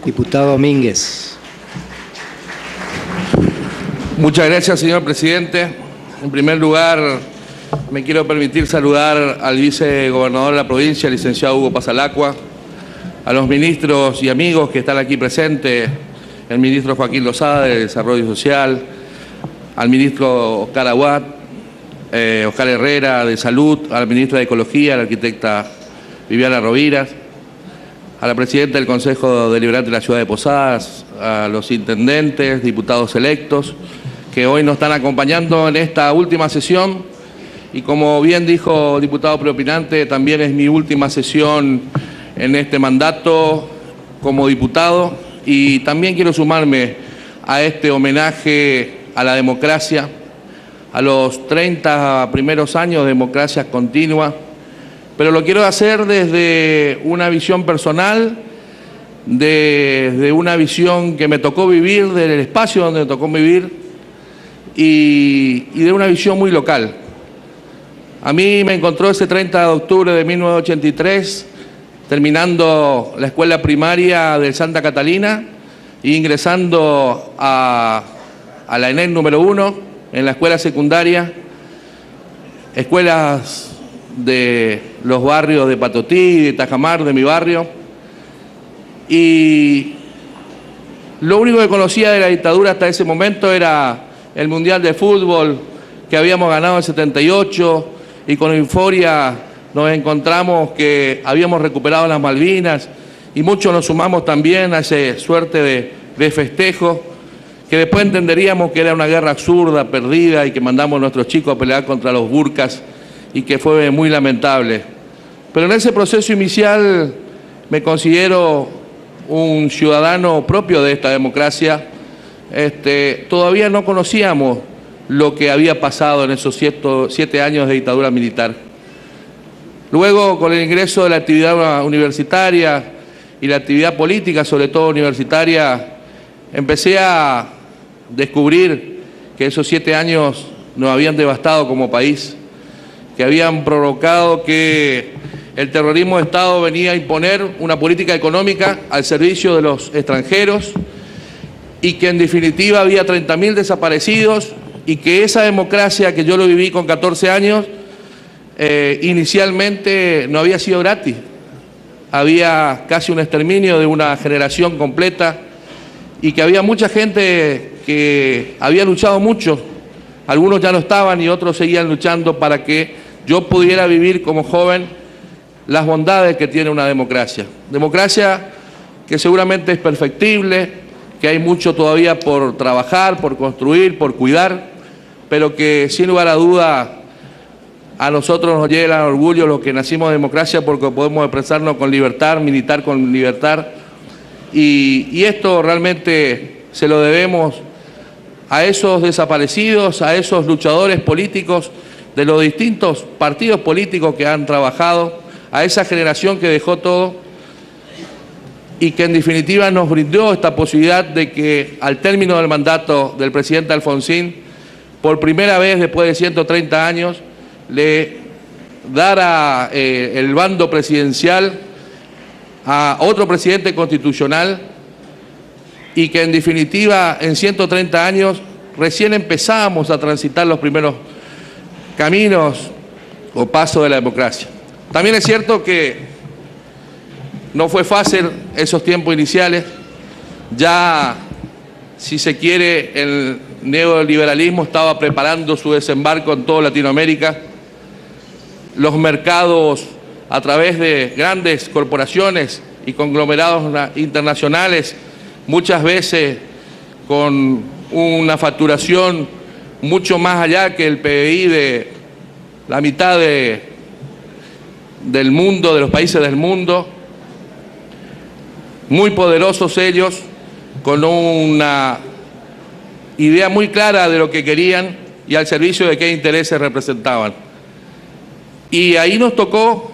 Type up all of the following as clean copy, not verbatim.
Diputado Domínguez. Muchas gracias, señor presidente. En primer lugar, me quiero permitir saludar al vicegobernador de la provincia, el licenciado Hugo Pasalacqua, a los ministros y amigos que están aquí presentes, el ministro Joaquín Lozada de Desarrollo Social, al ministro Oscar Aguad, Oscar Herrera de Salud, a la ministra de Ecología, la arquitecta Viviana Roviras, a la presidenta del Consejo Deliberante de la Ciudad de Posadas, a los intendentes, diputados electos, que hoy nos están acompañando en esta última sesión. Y como bien dijo el diputado preopinante, también es mi última sesión en este mandato como diputado, y también quiero sumarme a este homenaje a la democracia, a los 30 primeros años de democracia continua, pero lo quiero hacer desde una visión personal, desde una visión que me tocó vivir, del espacio donde me tocó vivir, y de una visión muy local. A mí me encontró ese 30 de octubre de 1983, terminando la escuela primaria del Santa Catalina e ingresando a la ENEC número 1, en la escuela secundaria, escuelas de los barrios de Patotí, de Tajamar, de mi barrio. Y lo único que conocía de la dictadura hasta ese momento era el Mundial de Fútbol que habíamos ganado en 78, y con euforia nos encontramos que habíamos recuperado las Malvinas, y muchos nos sumamos también a esa suerte de festejo, que después entenderíamos que era una guerra absurda, perdida, y que mandamos a nuestros chicos a pelear contra los burkas, y que fue muy lamentable. Pero en ese proceso inicial me considero un ciudadano propio de esta democracia. Todavía no conocíamos lo que había pasado en esos 7 años de dictadura militar. Luego, con el ingreso de la actividad universitaria y la actividad política, sobre todo universitaria, empecé a descubrir que esos 7 años nos habían devastado como país, que habían provocado que el terrorismo de Estado venía a imponer una política económica al servicio de los extranjeros, y que en definitiva había 30.000 desaparecidos, y que esa democracia que yo lo viví con 14 años, inicialmente no había sido gratis. Había casi un exterminio de una generación completa, y que había mucha gente que había luchado mucho. Algunos ya no estaban y otros seguían luchando para que yo pudiera vivir como joven las bondades que tiene una democracia. Democracia que seguramente es perfectible, que hay mucho todavía por trabajar, por construir, por cuidar, pero que sin lugar a duda a nosotros nos llena de orgullo los que nacimos de democracia, porque podemos expresarnos con libertad, militar con libertad, y esto realmente se lo debemos a esos desaparecidos, a esos luchadores políticos de los distintos partidos políticos que han trabajado, a esa generación que dejó todo y que en definitiva nos brindó esta posibilidad de que al término del mandato del presidente Alfonsín, por primera vez después de 130 años, le dara el bando presidencial a otro presidente constitucional, y que en definitiva en 130 años recién empezamos a transitar los primeros caminos o pasos de la democracia. También es cierto que no fue fácil esos tiempos iniciales. Ya, si se quiere, el neoliberalismo estaba preparando su desembarco en toda Latinoamérica. Los mercados, a través de grandes corporaciones y conglomerados internacionales, muchas veces con una facturación mucho más allá que el PBI de la mitad del mundo, de los países del mundo, muy poderosos ellos, con una idea muy clara de lo que querían y al servicio de qué intereses representaban. Y ahí nos tocó,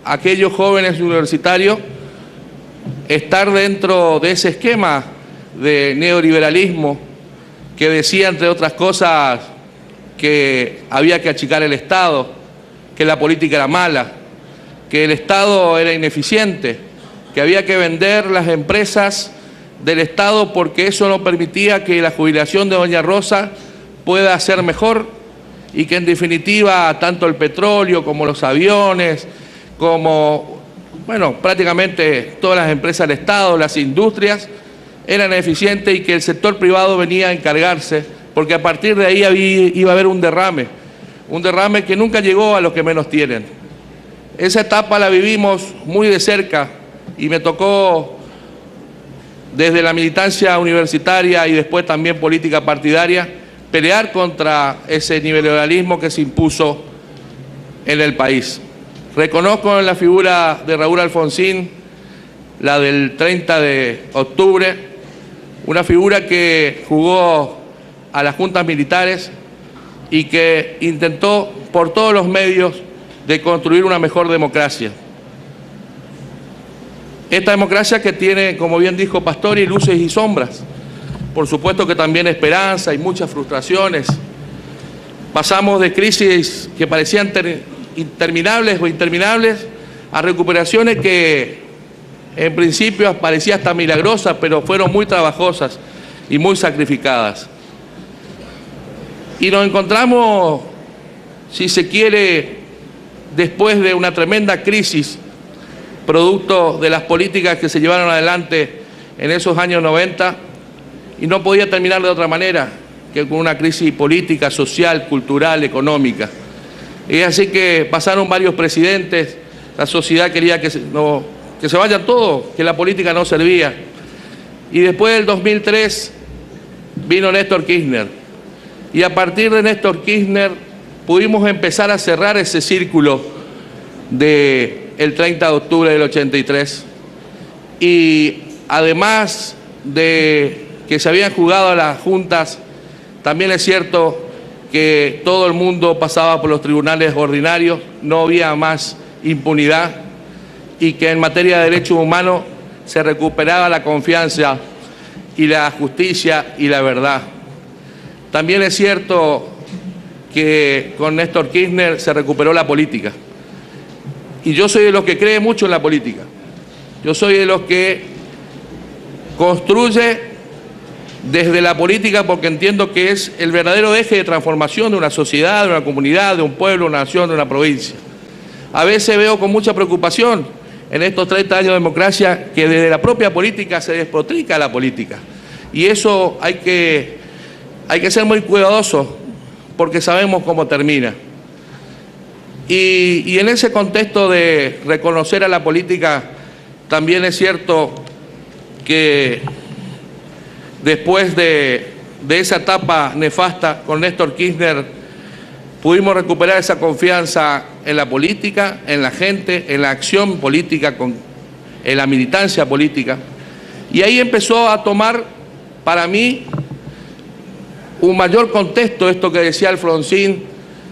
aquellos jóvenes universitarios, estar dentro de ese esquema de neoliberalismo que decía, entre otras cosas, que había que achicar el Estado, que la política era mala, que el Estado era ineficiente, que había que vender las empresas del Estado, porque eso no permitía que la jubilación de doña Rosa pueda ser mejor y que en definitiva tanto el petróleo como los aviones, como, bueno, prácticamente todas las empresas del Estado, las industrias, eran eficientes y que el sector privado venía a encargarse, porque a partir de ahí iba a haber un derrame que nunca llegó a los que menos tienen. Esa etapa la vivimos muy de cerca y me tocó desde la militancia universitaria y después también política partidaria pelear contra ese neoliberalismo que se impuso en el país. Reconozco en la figura de Raúl Alfonsín, la del 30 de octubre, una figura que jugó a las juntas militares y que intentó por todos los medios de construir una mejor democracia. Esta democracia que tiene, como bien dijo Pastori, luces y sombras. Por supuesto que también esperanza y muchas frustraciones. Pasamos de crisis que parecían interminables o interminables a recuperaciones que en principio parecían hasta milagrosas, pero fueron muy trabajosas y muy sacrificadas. Y nos encontramos, si se quiere, después de una tremenda crisis, producto de las políticas que se llevaron adelante en esos años 90, y no podía terminar de otra manera que con una crisis política, social, cultural, económica. Y así que pasaron varios presidentes, la sociedad quería que se vayan todos, que la política no servía. Y después del 2003 vino Néstor Kirchner. Y a partir de Néstor Kirchner pudimos empezar a cerrar ese círculo del 30 de octubre del 83. Y además de que se habían jugado a las juntas, también es cierto que todo el mundo pasaba por los tribunales ordinarios, no había más impunidad y que en materia de derechos humanos se recuperaba la confianza y la justicia y la verdad. También es cierto que con Néstor Kirchner se recuperó la política. Y yo soy de los que cree mucho en la política. Yo soy de los que construye desde la política porque entiendo que es el verdadero eje de transformación de una sociedad, de una comunidad, de un pueblo, de una nación, de una provincia. A veces veo con mucha preocupación en estos 30 años de democracia que desde la propia política se despotrica la política. Y eso hay que ser muy cuidadosos porque sabemos cómo termina. Y en ese contexto de reconocer a la política, también es cierto que después de esa etapa nefasta con Néstor Kirchner, pudimos recuperar esa confianza en la política, en la gente, en la acción política, en la militancia política. Y ahí empezó a tomar, para mí, un mayor contexto esto que decía Alfonsín,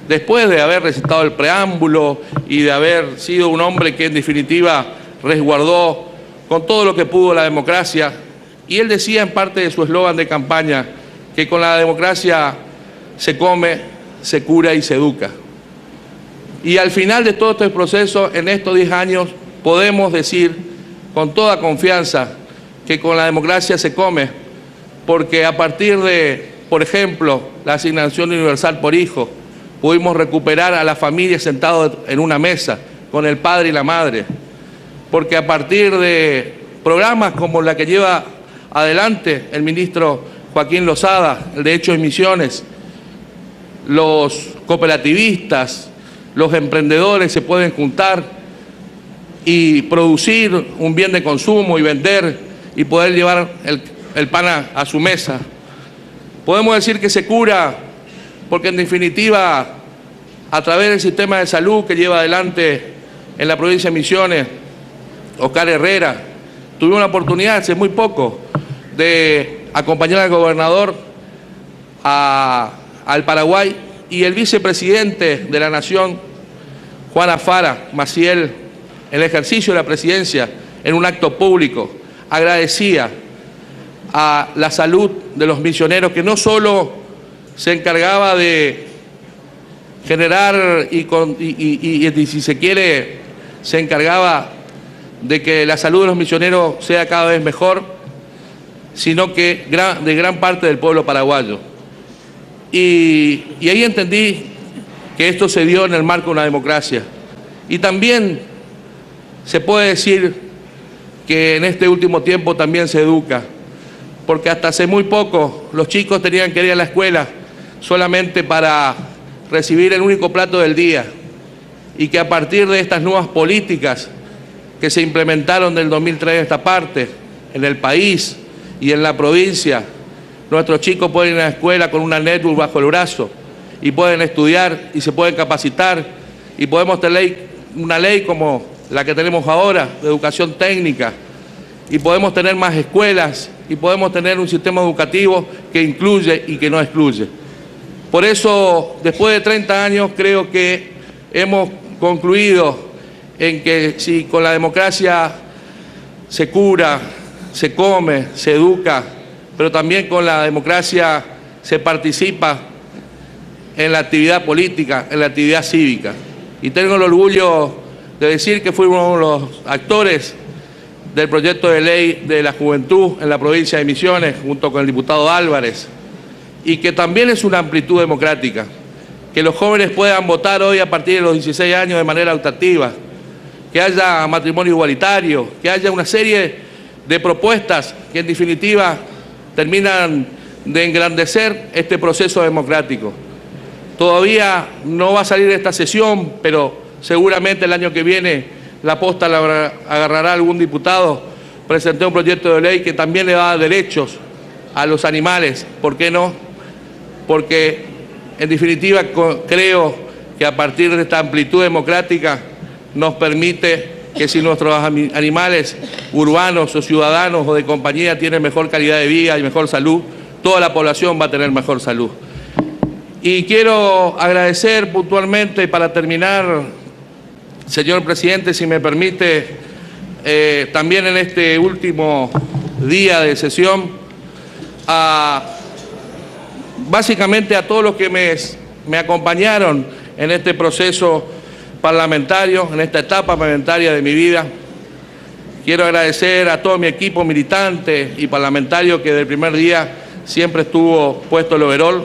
después de haber recitado el preámbulo y de haber sido un hombre que en definitiva resguardó con todo lo que pudo la democracia. Y él decía en parte de su eslogan de campaña que con la democracia se come, se cura y se educa. Y al final de todo este proceso, en estos 10 años, podemos decir con toda confianza que con la democracia se come, porque a partir de, por ejemplo, la asignación universal por hijo, pudimos recuperar a la familia sentada en una mesa con el padre y la madre, porque a partir de programas como la que lleva adelante el ministro Joaquín Lozada, el de Hechos y Misiones, los cooperativistas, los emprendedores se pueden juntar y producir un bien de consumo y vender y poder llevar el pan a su mesa. Podemos decir que se cura porque en definitiva a través del sistema de salud que lleva adelante en la provincia de Misiones Oscar Herrera, tuvimos la oportunidad hace muy poco de acompañar al gobernador al Paraguay y el vicepresidente de la Nación, Juan Afara Maciel, en el ejercicio de la presidencia, en un acto público, agradecía a la salud de los misioneros, que no solo se encargaba de generar y si se quiere, se encargaba de que la salud de los misioneros sea cada vez mejor, sino que de gran parte del pueblo paraguayo. Y ahí entendí que esto se dio en el marco de una democracia. Y también se puede decir que en este último tiempo también se educa, porque hasta hace muy poco los chicos tenían que ir a la escuela solamente para recibir el único plato del día, y que a partir de estas nuevas políticas que se implementaron del 2003 en esta parte, en el país y en la provincia, nuestros chicos pueden ir a la escuela con una netbook bajo el brazo y pueden estudiar y se pueden capacitar, y podemos tener una ley como la que tenemos ahora de educación técnica, y podemos tener más escuelas y podemos tener un sistema educativo que incluye y que no excluye. Por eso, después de 30 años, creo que hemos concluido en que si con la democracia se cura, se come, se educa, pero también con la democracia se participa en la actividad política, en la actividad cívica. Y tengo el orgullo de decir que fuimos uno de los actores del proyecto de ley de la juventud en la provincia de Misiones, junto con el diputado Álvarez, y que también es una amplitud democrática, que los jóvenes puedan votar hoy a partir de los 16 años de manera optativa, que haya matrimonio igualitario, que haya una serie de propuestas que en definitiva terminan de engrandecer este proceso democrático. Todavía no va a salir esta sesión, pero seguramente el año que viene la posta la agarrará algún diputado. Presenté un proyecto de ley que también le da derechos a los animales. ¿Por qué no? Porque en definitiva creo que a partir de esta amplitud democrática nos permite que si nuestros animales urbanos o ciudadanos o de compañía tienen mejor calidad de vida y mejor salud, toda la población va a tener mejor salud. Y quiero agradecer puntualmente, para terminar, señor presidente, si me permite, también en este último día de sesión, básicamente a todos los que me acompañaron en este proceso parlamentario, en esta etapa parlamentaria de mi vida. Quiero agradecer a todo mi equipo militante y parlamentario que desde el primer día siempre estuvo puesto el overol.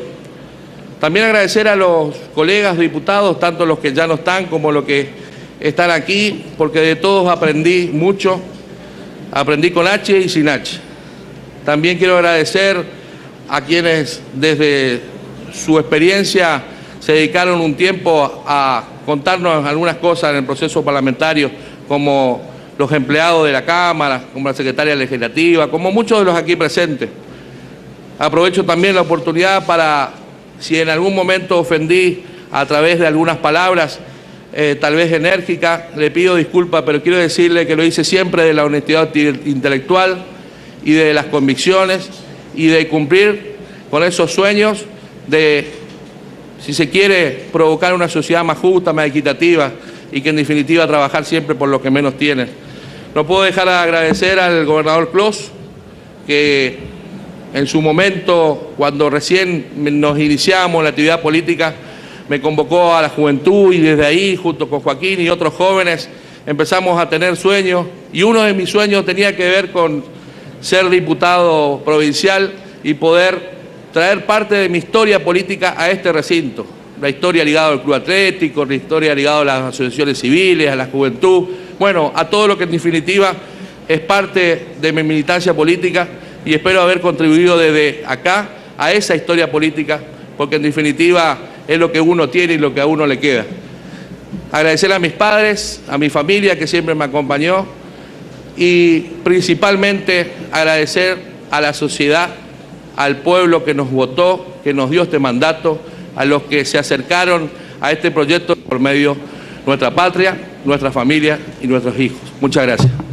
También agradecer a los colegas diputados, tanto los que ya no están como los que están aquí, porque de todos aprendí mucho, aprendí con H y sin H. También quiero agradecer a quienes desde su experiencia se dedicaron un tiempo a contarnos algunas cosas en el proceso parlamentario, como los empleados de la Cámara, como la secretaria legislativa, como muchos de los aquí presentes. Aprovecho también la oportunidad para, si en algún momento ofendí a través de algunas palabras, tal vez enérgicas, le pido disculpas, pero quiero decirle que lo hice siempre de la honestidad intelectual y de las convicciones y de cumplir con esos sueños de, si se quiere, provocar una sociedad más justa, más equitativa y que en definitiva trabajar siempre por los que menos tienen. No puedo dejar de agradecer al gobernador Clos, que en su momento, cuando recién nos iniciamos la actividad política, me convocó a la juventud y desde ahí, junto con Joaquín y otros jóvenes, empezamos a tener sueños, y uno de mis sueños tenía que ver con ser diputado provincial y poder traer parte de mi historia política a este recinto. La historia ligada al Club Atlético, la historia ligada a las asociaciones civiles, a la juventud, bueno, a todo lo que en definitiva es parte de mi militancia política, y espero haber contribuido desde acá a esa historia política, porque en definitiva es lo que uno tiene y lo que a uno le queda. Agradecer a mis padres, a mi familia que siempre me acompañó, y principalmente agradecer a la sociedad, al pueblo que nos votó, que nos dio este mandato, a los que se acercaron a este proyecto por medio de nuestra patria, nuestra familia y nuestros hijos. Muchas gracias.